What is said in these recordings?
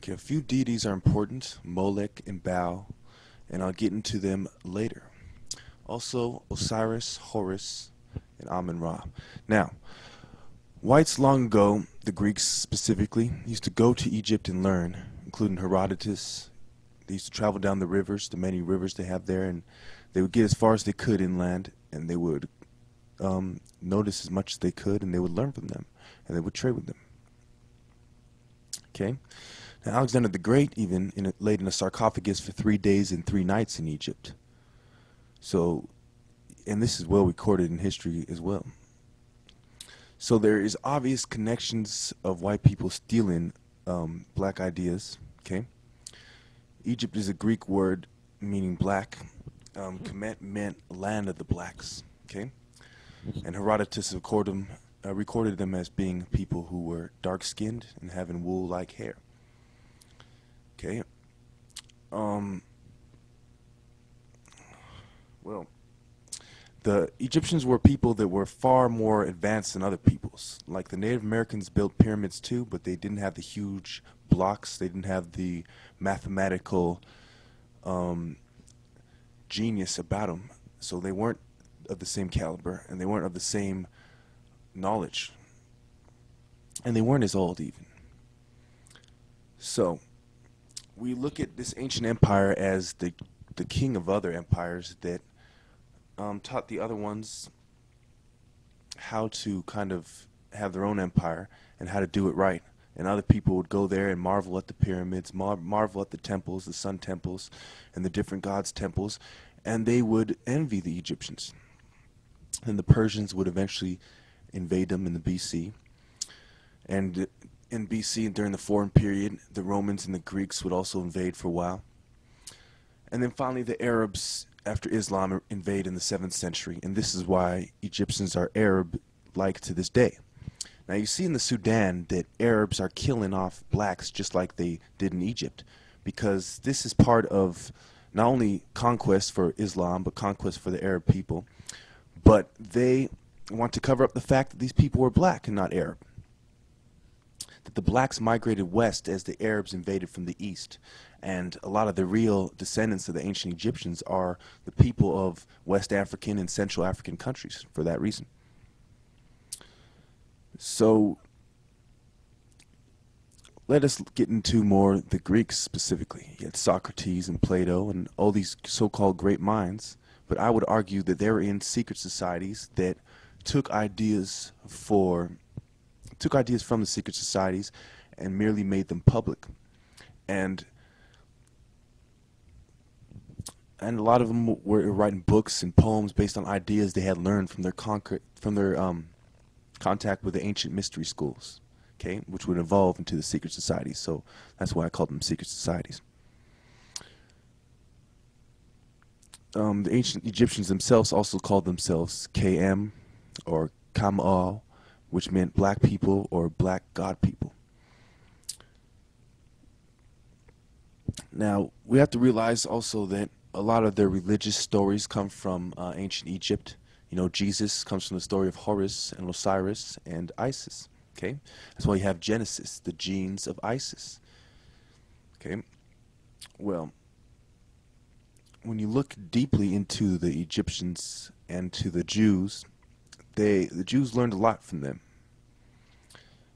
Okay, a few deities are important, Molech and Baal, and I'll get into them later. Also, Osiris, Horus, and Amun-Ra. Now, whites long ago, the Greeks specifically, used to go to Egypt and learn, including Herodotus. They used to travel down the rivers, the many rivers they have there, and they would get as far as they could inland, and they would notice as much as they could, and they would learn from them, and they would trade with them. Okay? Now, Alexander the Great even laid in a sarcophagus for 3 days and 3 nights in Egypt. So, and this is well recorded in history as well. So there is obvious connections of white people stealing black ideas. Okay? Egypt is a Greek word meaning black. Kemet meant land of the blacks. Okay? And Herodotus recorded them as being people who were dark-skinned and having wool-like hair. Okay. Well, the Egyptians were people that were far more advanced than other peoples. Like the Native Americans built pyramids too, but they didn't have the huge blocks. They didn't have the mathematical genius about them. So they weren't of the same caliber, and they weren't of the same knowledge. And they weren't as old even. So we look at this ancient empire as the king of other empires that taught the other ones how to kind of have their own empire and how to do it right. And other people would go there and marvel at the pyramids, marvel at the temples, the sun temples, and the different gods' temples, and they would envy the Egyptians. And the Persians would eventually invade them in the BC. And in BC, and during the foreign period, the Romans and the Greeks would also invade for a while. And then finally the Arabs, after Islam, invade in the 7th century. And this is why Egyptians are Arab-like to this day. Now you see in the Sudan that Arabs are killing off blacks just like they did in Egypt, because this is part of not only conquest for Islam, but conquest for the Arab people. But they want to cover up the fact that these people were black and not Arab. That the blacks migrated west as the Arabs invaded from the east. And a lot of the real descendants of the ancient Egyptians are the people of West African and Central African countries for that reason. So let us get into more the Greeks specifically. You had Socrates and Plato and all these so-called great minds, but I would argue that they were in secret societies that took ideas from the secret societies and merely made them public. And a lot of them were writing books and poems based on ideas they had learned from their contact with the ancient mystery schools, okay, which would evolve into the secret societies. So that's why I called them secret societies. The ancient Egyptians themselves also called themselves KM or Kamal, which meant black people or black god people. Now, we have to realize also that a lot of their religious stories come from ancient Egypt. You know, Jesus comes from the story of Horus and Osiris and Isis. Okay, that's why you have Genesis, the genes of Isis. Okay, well, when you look deeply into the Egyptians and to the Jews, the Jews learned a lot from them.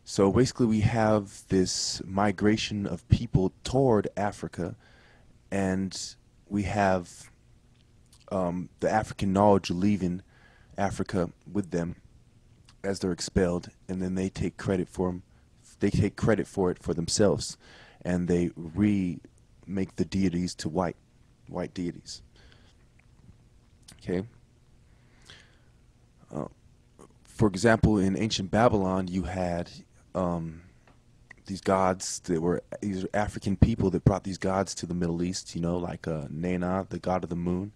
So basically we have this migration of people toward Africa, and we have the African knowledge leaving Africa with them as they're expelled, and then they take credit for them. They take credit for it for themselves, and they remake the deities to white deities. Okay. For example, in ancient Babylon, you had these gods that were these African people that brought these gods to the Middle East. You know, like Nana, the god of the moon.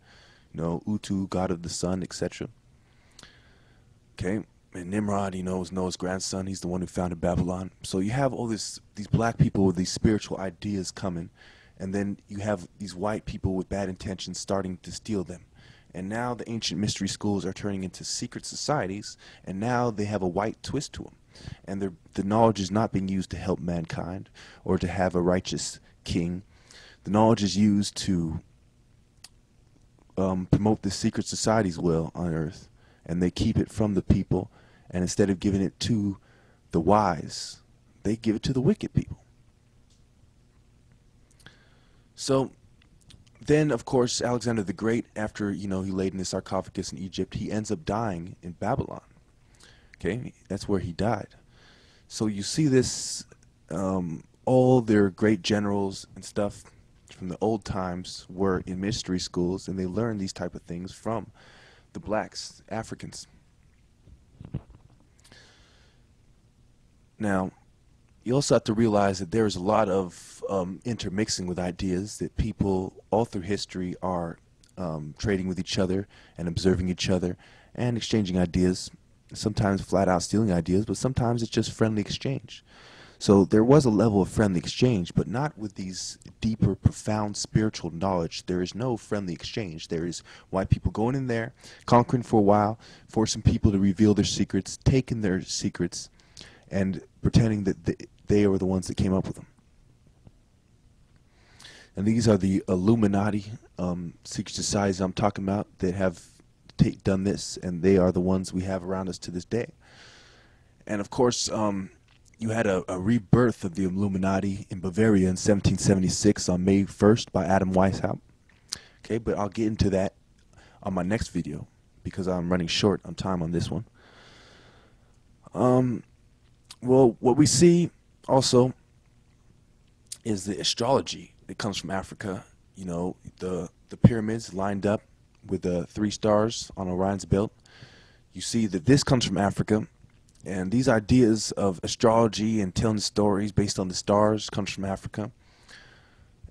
You know, Utu, god of the sun, etc. Okay. And Nimrod, you know, was Noah's grandson. He's the one who founded Babylon. So you have all these black people with these spiritual ideas coming, and then you have these white people with bad intentions starting to steal them. And now the ancient mystery schools are turning into secret societies, and now they have a white twist to them. And the knowledge is not being used to help mankind or to have a righteous king. The knowledge is used to promote the secret society's will on earth, and they keep it from the people, and instead of giving it to the wise, they give it to the wicked people. So then, of course, Alexander the Great, after, you know, he laid in the sarcophagus in Egypt, he ends up dying in Babylon. Okay, that's where he died. So you see this, all their great generals and stuff from the old times were in mystery schools, and they learned these type of things from the blacks, Africans. Now, you also have to realize that there's a lot of intermixing with ideas, that people all through history are trading with each other and observing each other and exchanging ideas, sometimes flat out stealing ideas, but sometimes it's just friendly exchange. So there was a level of friendly exchange, but not with these deeper, profound spiritual knowledge. There is no friendly exchange. There is white people going in there, conquering for a while, forcing people to reveal their secrets, taking their secrets, and pretending that they were the ones that came up with them. And these are the Illuminati secret societies I'm talking about that have done this, and they are the ones we have around us to this day. And of course, you had a rebirth of the Illuminati in Bavaria in 1776 on May 1st by Adam Weishaupt. Okay, but I'll get into that on my next video because I'm running short on time on this one. Well, what we see also is the astrology that comes from Africa. You know, the pyramids lined up with the 3 stars on Orion's belt. You see that this comes from Africa, and these ideas of astrology and telling stories based on the stars comes from Africa.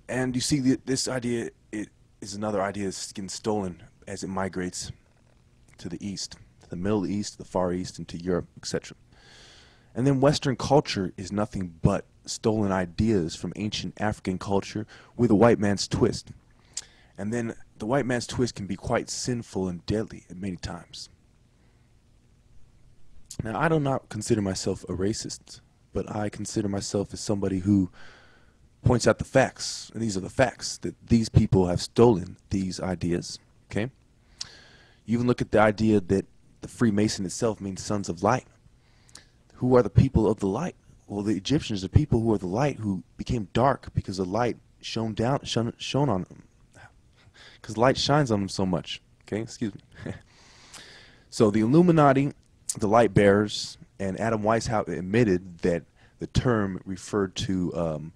And you see this idea, it is another idea that's getting stolen as it migrates to the east, to the Middle East, the Far East, and to Europe, etc. And then Western culture is nothing but stolen ideas from ancient African culture with a white man's twist. And then the white man's twist can be quite sinful and deadly at many times. Now, I do not consider myself a racist, but I consider myself as somebody who points out the facts, and these are the facts, that these people have stolen these ideas, okay? You even look at the idea that the Freemason itself means sons of light. Who are the people of the light? Well, the Egyptians are people who are the light, who became dark because the light shone on them. Because light shines on them so much. Okay, excuse me. So the Illuminati, the light bearers, and Adam Weishaupt admitted that the term referred to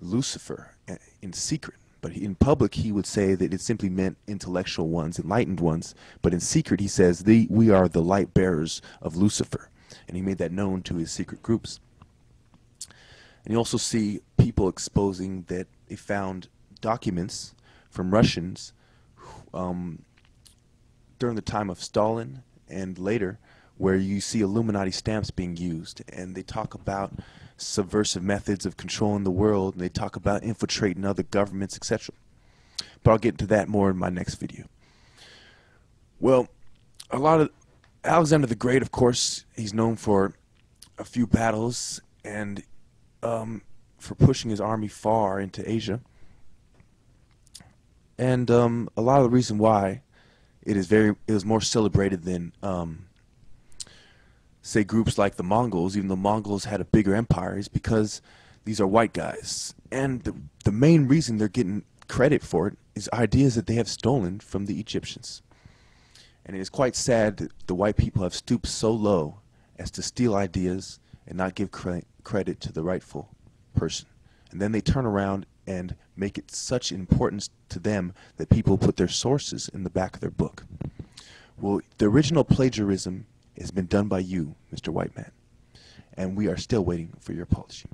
Lucifer in secret. But in public, he would say that it simply meant intellectual ones, enlightened ones. But in secret, he says, we are the light bearers of Lucifer. And he made that known to his secret groups. And you also see people exposing that they found documents from Russians during the time of Stalin and later, where you see Illuminati stamps being used, and they talk about subversive methods of controlling the world, and they talk about infiltrating other governments, etc. But I'll get into that more in my next video. Well, a lot of Alexander the Great, of course, he's known for a few battles and for pushing his army far into Asia. And a lot of the reason why it was more celebrated than say groups like the Mongols, even though Mongols had a bigger empire, is because these are white guys. And the main reason they're getting credit for it is ideas that they have stolen from the Egyptians. And it is quite sad that the white people have stooped so low as to steal ideas and not give credit to the rightful person. And then they turn around and make it such importance to them that people put their sources in the back of their book. Well, the original plagiarism has been done by you, Mr. White Man, and we are still waiting for your apology.